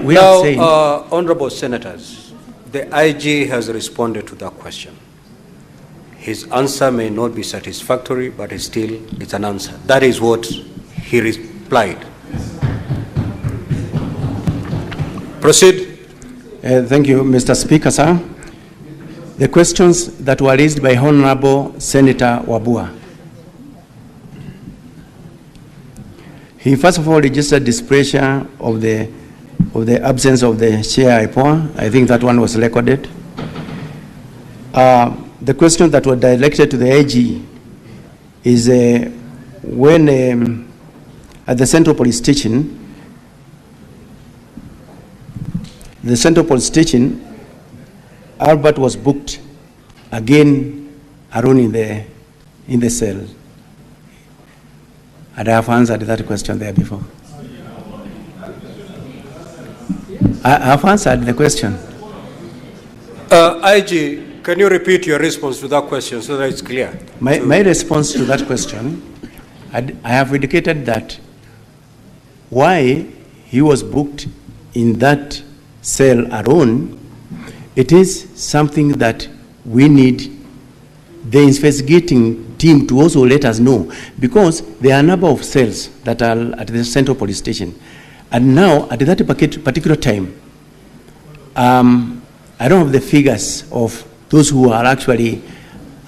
we are saying... Honorable Senators, the IG has responded to that question. His answer may not be satisfactory, but it's an answer. That is what he replied. Proceed. Thank you, Mr. Speaker, sir. The questions that were raised by Honorable Senator Wabua. He first of all registered displeasure of the absence of the chair IPOA. I think that one was recorded. The question that was directed to the AG is when at the Central Police Station, Albert was booked again alone in the cell. And I have answered that question there before. I have answered the question. IG, can you repeat your response to that question so that it's clear? My response to that question, I have indicated that why he was booked in that cell alone, it is something that we need the investigating team to also let us know, because there are a number of cells that are at the Central Police Station. And now, at that particular time, I don't have the figures of those who are actually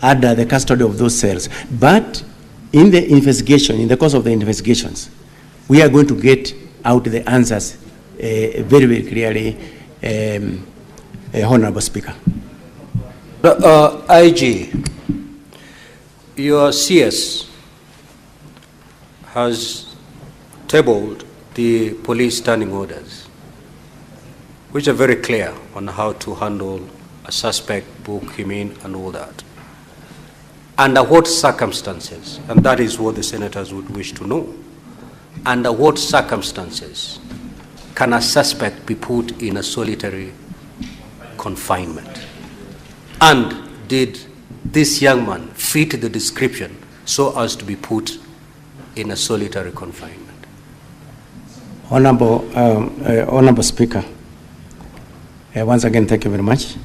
under the custody of those cells. But in the investigation, in the course of the investigations, we are going to get out the answers very, very clearly, Honorable Speaker. IG, your CS has tabled the police standing orders, which are very clear on how to handle a suspect, book him in, and all that. Under what circumstances, and that is what the senators would wish to know, under what circumstances can a suspect be put in a solitary confinement? And did this young man fit the description so as to be put in a solitary confinement? Honorable Speaker, once again, thank you very much.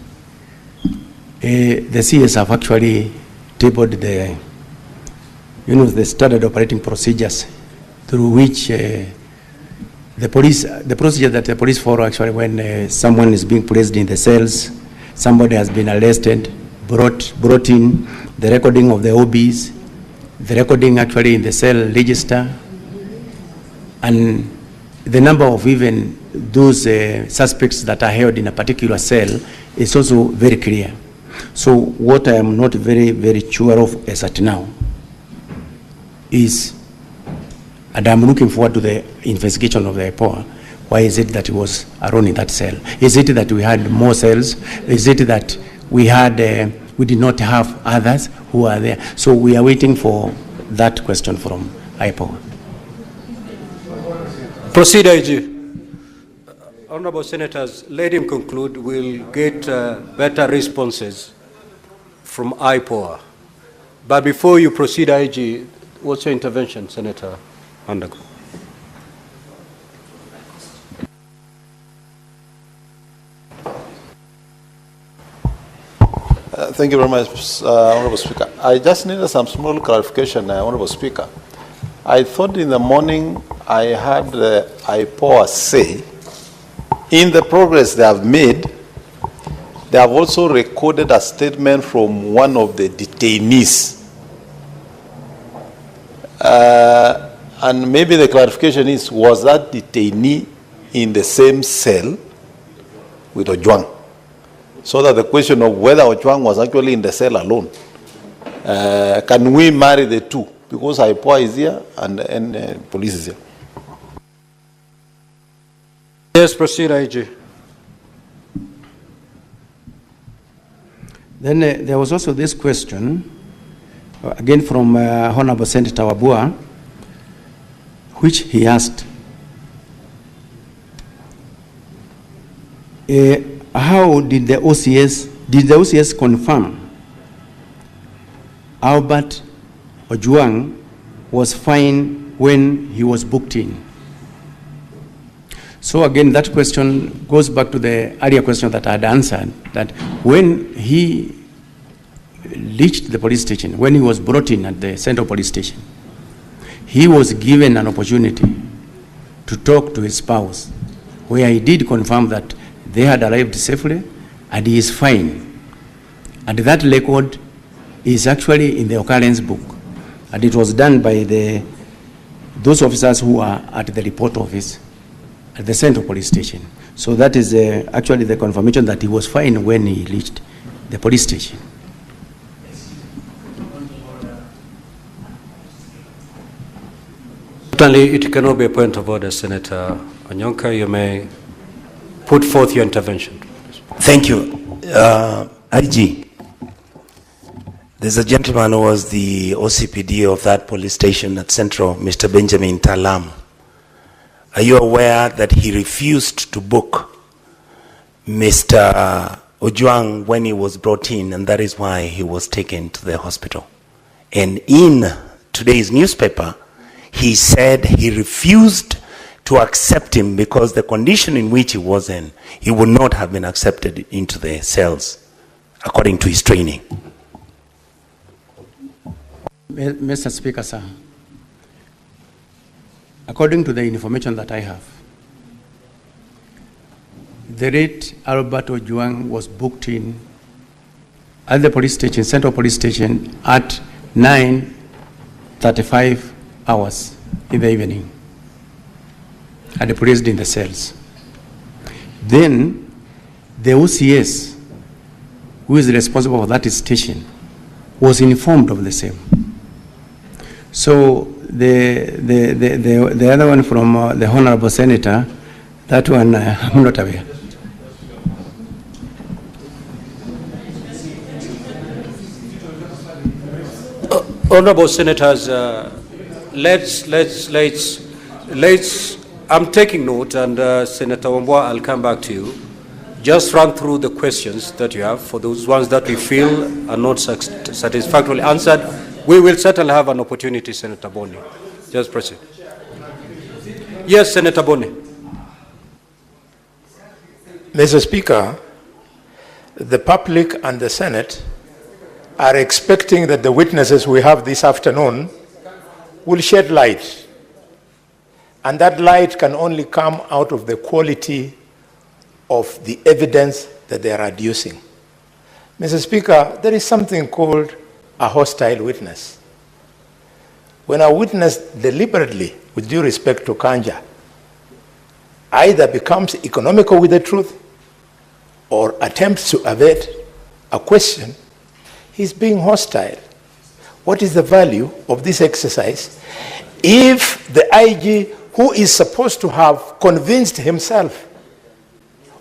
The CS have actually tabled the standard operating procedures through which the procedure that the police follow actually when someone is being placed in the cells, somebody has been arrested, brought in, the recording of the OBs, the recording actually in the cell register, and the number of even those suspects that are held in a particular cell is also very clear. So what I am not very, very sure of as at now is, and I'm looking forward to the investigation of the IPOA, why is it that he was alone in that cell? Is it that we had more cells? Is it that we did not have others who are there? So we are waiting for that question from IPOA. Proceed, IG. Honorable Senators, let him conclude. We'll get better responses from IPOA. But before you proceed, IG, what's your intervention, Senator Andago? Thank you very much, Honorable Speaker. I just needed some small clarification, Honorable Speaker. I thought in the morning I heard the IPOA say, in the progress they have made, they have also recorded a statement from one of the detainees. And maybe the clarification is, was that detainee in the same cell with Ojwang? So that the question of whether Ojwang was actually in the cell alone. Can we marry the two? Because IPOA is here and police is here. Yes, proceed, IG. Then there was also this question, again from Honorable Senator Wabua, which he asked, how did the OCS confirm Albert Ojwang was fine when he was booked in? So again, that question goes back to the earlier question that I had answered, that when he reached the police station, when he was brought in at the Central Police Station, he was given an opportunity to talk to his spouse, where he did confirm that they had arrived safely and he is fine. And that record is actually in the occurrence book, and it was done by those officers who are at the report office at the Central Police Station. So that is actually the confirmation that he was fine when he reached the police station. Certainly, it cannot be a point of order, Senator Ongonta. You may put forth your intervention. Thank you. IG, there's a gentleman who was the OCPD of that police station at Central, Mr. Benjamin Tallan. Are you aware that he refused to book Mr. Ojwang when he was brought in, and that is why he was taken to the hospital? And in today's newspaper, he said he refused to accept him because the condition in which he was in, he would not have been accepted into the cells according to his training. Mr. Speaker, sir, according to the information that I have, the late Albert Ojwang was booked in at the police station, Central Police Station, at 9:35 hours in the evening, and placed in the cells. Then the OCS, who is responsible for that station, was informed of the same. So the other one from the Honorable Senator, that one I'm not aware. Honorable Senators, let's. I'm taking note, and Senator Wambua, I'll come back to you. Just run through the questions that you have. For those ones that we feel are not satisfactorily answered, we will certainly have an opportunity, Senator Boni. Just proceed. Yes, Senator Boni. Mr. Speaker, the public and the Senate are expecting that the witnesses we have this afternoon will shed light. And that light can only come out of the quality of the evidence that they are adducing. Mr. Speaker, there is something called a hostile witness. When a witness deliberately, with due respect to Kanja, either becomes economical with the truth or attempts to evade a question, he's being hostile. What is the value of this exercise if the IG, who is supposed to have convinced himself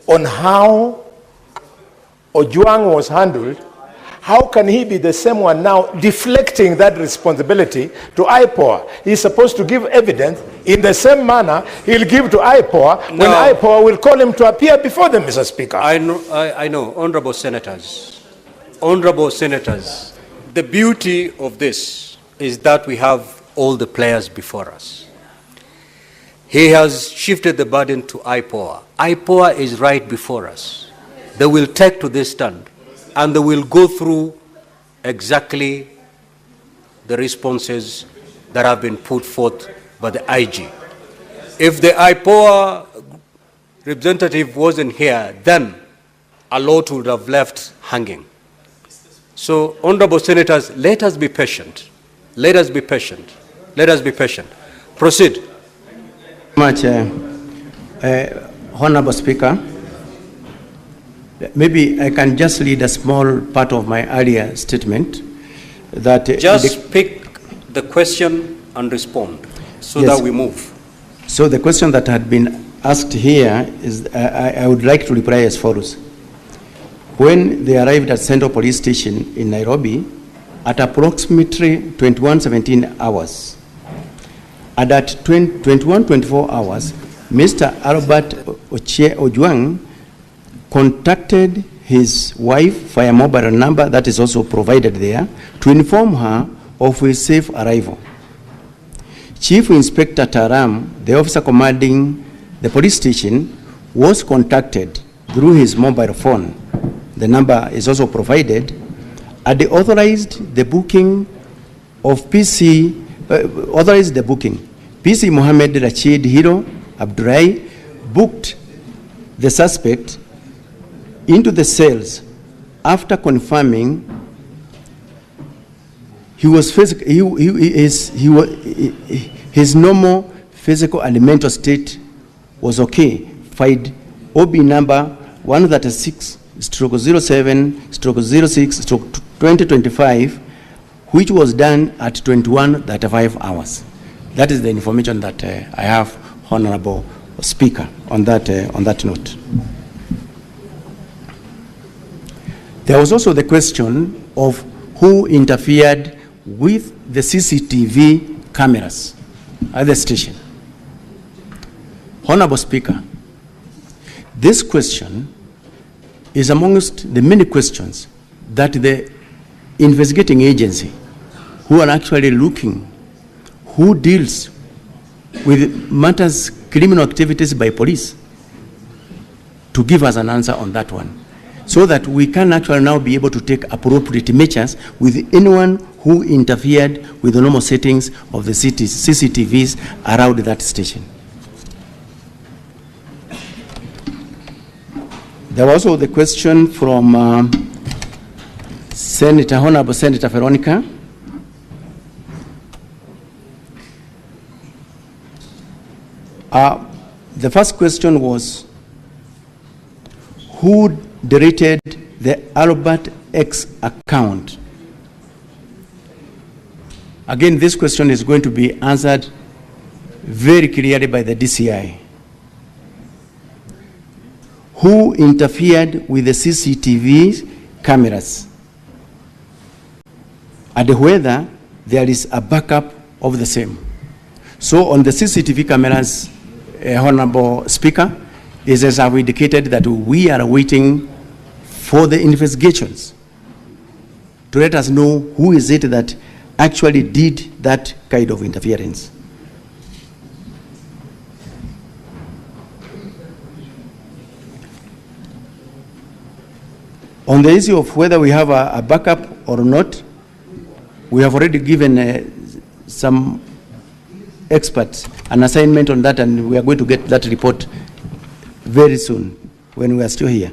on how Ojwang was handled, how can he be the same one now deflecting that responsibility to IPOA? He's supposed to give evidence in the same manner he'll give to IPOA when IPOA will call him to appear before them, Mr. Speaker. I know, Honorable Senators, the beauty of this is that we have all the players before us. He has shifted the burden to IPOA. IPOA is right before us. They will take to this stand, and they will go through exactly the responses that have been put forth by the IG. If the IPOA representative wasn't here, then a lot would have left hanging. So, Honorable Senators, let us be patient. Let us be patient. Let us be patient. Proceed. Much, Honorable Speaker, maybe I can just read a small part of my earlier statement. That just pick the question and respond so yes, that we move. So the question that had been asked here is, I would like to reply as follows. When they arrived at Central Police Station in Nairobi at approximately 21:17 hours, and at 21:24 hours, Mr. Albert Ojwang contacted his wife via mobile number that is also provided there to inform her of his safe arrival. Chief Inspector Taram, the officer commanding the police station was contacted through his mobile phone. The number is also provided, and they authorized the booking of PC Mohammed Rashid Hiro Abdurai booked the suspect into the cells after confirming his normal physical and mental state was okay. Filed OB number 136/07/06/2025, which was done at 21:35 hours. That is the information that I have, Honorable Speaker, on that note. There was also the question of who interfered with the CCTV cameras at the station. Honorable Speaker, this question is amongst the many questions that the investigating agency who are actually looking, who deals with matters, criminal activities by police, to give us an answer on that one, so that we can actually now be able to take appropriate measures with anyone who interfered with the normal settings of the CCTVs around that station. There was also the question from Honorable Senator Veronica. The first question was, who deleted the Albert X account? Again, this question is going to be answered very clearly by the DCI. Who interfered with the CCTV cameras, and whether there is a backup of the same. So on the CCTV cameras, Honorable Speaker, is as I've indicated that we are waiting for the investigations to let us know who is it that actually did that kind of interference. On the issue of whether we have a backup or not, we have already given some experts an assignment on that, and we are going to get that report very soon when we are still here.